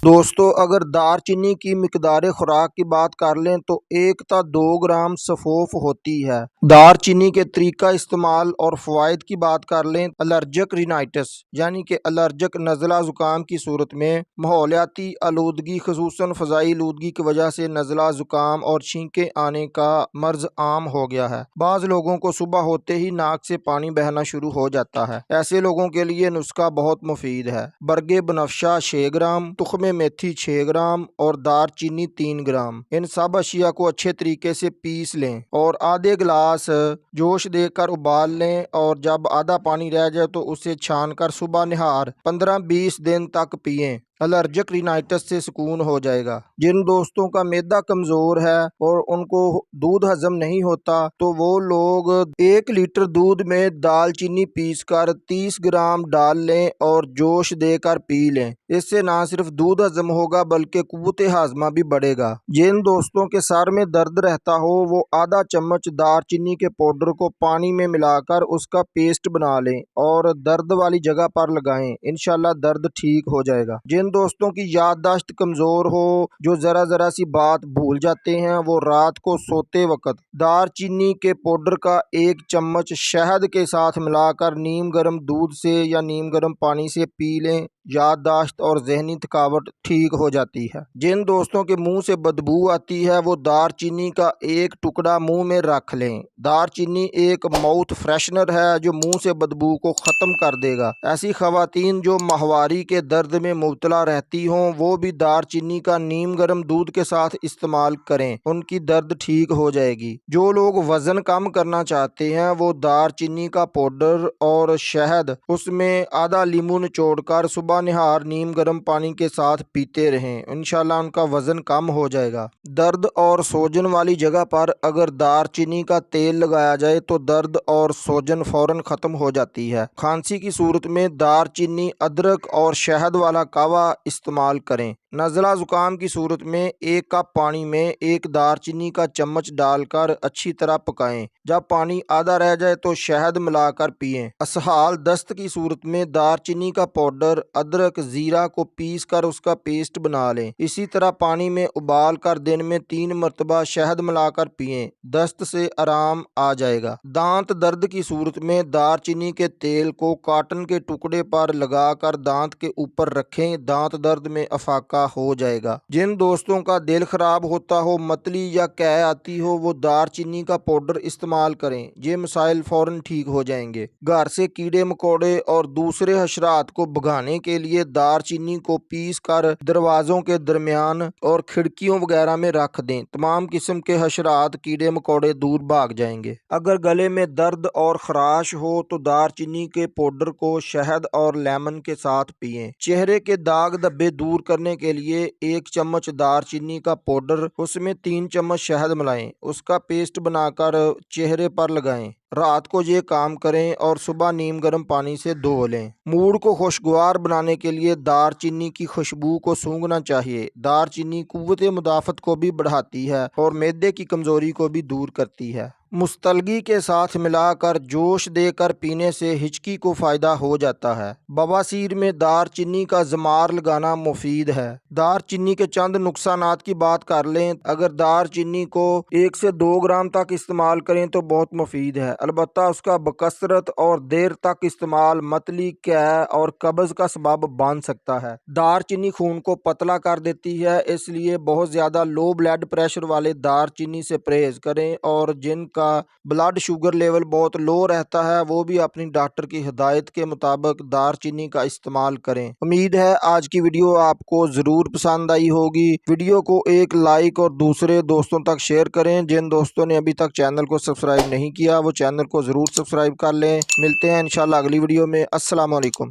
دوستو اگر دار چینی کی مقدار خوراک کی بات کر لیں تو 1 تا 2 گرام سفوف ہوتی ہے۔ دار چینی کے طریقہ استعمال اور فوائد کی بات کر لیں، الرجک رینائٹس یعنی کہ الرجک نزلہ زکام کی صورت میں ماحولیاتی آلودگی خصوصاً فضائی آلودگی کی وجہ سے نزلہ زکام اور چھینکیں آنے کا مرض عام ہو گیا ہے۔ بعض لوگوں کو صبح ہوتے ہی ناک سے پانی بہنا شروع ہو جاتا ہے، ایسے لوگوں کے لیے نسخہ بہت مفید ہے۔ برگ بنفشہ 6 گرام، تخم میتھی 6 گرام اور دار چینی 3 گرام، ان سب اشیاء کو اچھے طریقے سے پیس لیں اور آدھے گلاس جوش دے کر ابال لیں، اور جب آدھا پانی رہ جائے تو اسے چھان کر صبح نہار 15-20 دن تک پئیں، الرجک رینائٹس سے سکون ہو جائے گا۔ جن دوستوں کا معدہ کمزور ہے اور ان کو دودھ ہضم نہیں ہوتا تو وہ لوگ 1 لیٹر دودھ میں دال چینی پیس کر 30 گرام ڈال لیں اور جوش دے کر پی لیں، اس سے نہ صرف دودھ ہضم ہوگا بلکہ قوت ہاضمہ بھی بڑھے گا۔ جن دوستوں کے سر میں درد رہتا ہو وہ آدھا چمچ دار چینی کے پاؤڈر کو پانی میں ملا کر اس کا پیسٹ بنا لیں اور درد والی جگہ پر لگائیں، انشاءاللہ درد ٹھیک ہو جائے گا۔ جن دوستوں کی یادداشت کمزور ہو، جو ذرا سی بات بھول جاتے ہیں، وہ رات کو سوتے وقت دار چینی کے پاؤڈر کا 1 چمچ شہد کے ساتھ ملا کر نیم گرم دودھ سے یا نیم گرم پانی سے پی لیں، یادداشت اور ذہنی تھکاوٹ ٹھیک ہو جاتی ہے۔ جن دوستوں کے منہ سے بدبو آتی ہے وہ دار چینی کا 1 ٹکڑا منہ میں رکھ لیں۔ دار چینی ایک ماؤتھ فریشنر ہے جو منہ سے بدبو کو ختم کر دے گا۔ ایسی خواتین جو ماہواری کے درد میں مبتلا رہتی ہوں وہ بھی دار چینی کا نیم گرم دودھ کے ساتھ استعمال کریں، ان کی درد ٹھیک ہو جائے گی۔ جو لوگ وزن کم کرنا چاہتے ہیں وہ دار چینی کا پاؤڈر اور شہد اس میں آدھا لیمو نچوڑ کر صبح نہار نیم گرم پانی کے ساتھ پیتے رہیں، انشاءاللہ ان کا وزن کم ہو جائے گا۔ درد اور سوجن والی جگہ پر اگر دار چینی کا تیل لگایا جائے تو درد اور سوجن فوراً ختم ہو جاتی ہے۔ کھانسی کی صورت میں دار چینی، ادرک اور شہد والا قہوہ استعمال کریں۔ نزلہ زکام کی صورت میں 1 کپ پانی میں 1 دار چینی کا چمچ ڈال کر اچھی طرح پکائیں، جب پانی آدھا رہ جائے تو شہد ملا کر پئیں۔ اسہال دست کی صورت میں دار چینی کا پاؤڈر، ادرک، زیرہ کو پیس کر اس کا پیسٹ بنا لیں، اسی طرح پانی میں ابال کر دن میں 3 مرتبہ شہد ملا کر پئیں، دست سے آرام آ جائے گا۔ دانت درد کی صورت میں دار چینی کے تیل کو کاٹن کے ٹکڑے پر لگا کر دانت کے اوپر رکھیں، دانت درد میں افاقہ ہو جائے گا۔ جن دوستوں کا دل خراب ہوتا ہو، متلی یا قے آتی ہو، وہ دار چینی کا پاؤڈر استعمال کریں، یہ مسائل فوراً ٹھیک ہو جائیں گے۔ گھر سے کیڑے مکوڑے اور دوسرے حشرات کو بھگانے کے لیے دار چینی کو پیس کر دروازوں کے درمیان اور کھڑکیوں وغیرہ میں رکھ دیں، تمام قسم کے حشرات، کیڑے مکوڑے دور بھاگ جائیں گے۔ اگر گلے میں درد اور خراش ہو تو دار چینی کے پاؤڈر کو شہد اور لیمن کے ساتھ پئیں۔ چہرے کے داغ دھبے دور کرنے کے لیے 1 چمچ دار چینی کا پاؤڈر، اس میں 3 چمچ شہد ملائیں، اس کا پیسٹ بنا کر چہرے پر لگائیں، رات کو یہ کام کریں اور صبح نیم گرم پانی سے دھو لیں۔ موڈ کو خوشگوار بنانے کے لیے دار چینی کی خوشبو کو سونگھنا چاہیے۔ دار چینی قوت مدافعت کو بھی بڑھاتی ہے اور معدے کی کمزوری کو بھی دور کرتی ہے۔ مستلگی کے ساتھ ملا کر جوش دے کر پینے سے ہچکی کو فائدہ ہو جاتا ہے۔ بواسیر میں دار چینی کا زمار لگانا مفید ہے۔ دار چینی کے چند نقصانات کی بات کر لیں، اگر دار چینی کو 1 سے 2 گرام تک استعمال کریں تو بہت مفید ہے، البتہ اس کا بکثرت اور دیر تک استعمال متلی، قے اور قبض کا سبب بن سکتا ہے۔ دار چینی خون کو پتلا کر دیتی ہے، اس لیے بہت زیادہ لو بلڈ پریشر والے دار چینی سے پرہیز کریں، اور جن کا بلڈ شوگر لیول بہت لو رہتا ہے وہ بھی اپنی ڈاکٹر کی ہدایت کے مطابق دار چینی کا استعمال کریں۔ امید ہے آج کی ویڈیو آپ کو ضرور پسند آئی ہوگی۔ ویڈیو کو ایک لائک اور دوسرے دوستوں تک شیئر کریں۔ جن دوستوں نے ابھی تک چینل کو سبسکرائب نہیں کیا وہ چینل کو ضرور سبسکرائب کر لیں۔ ملتے ہیں انشاءاللہ اگلی ویڈیو میں۔ السلام علیکم۔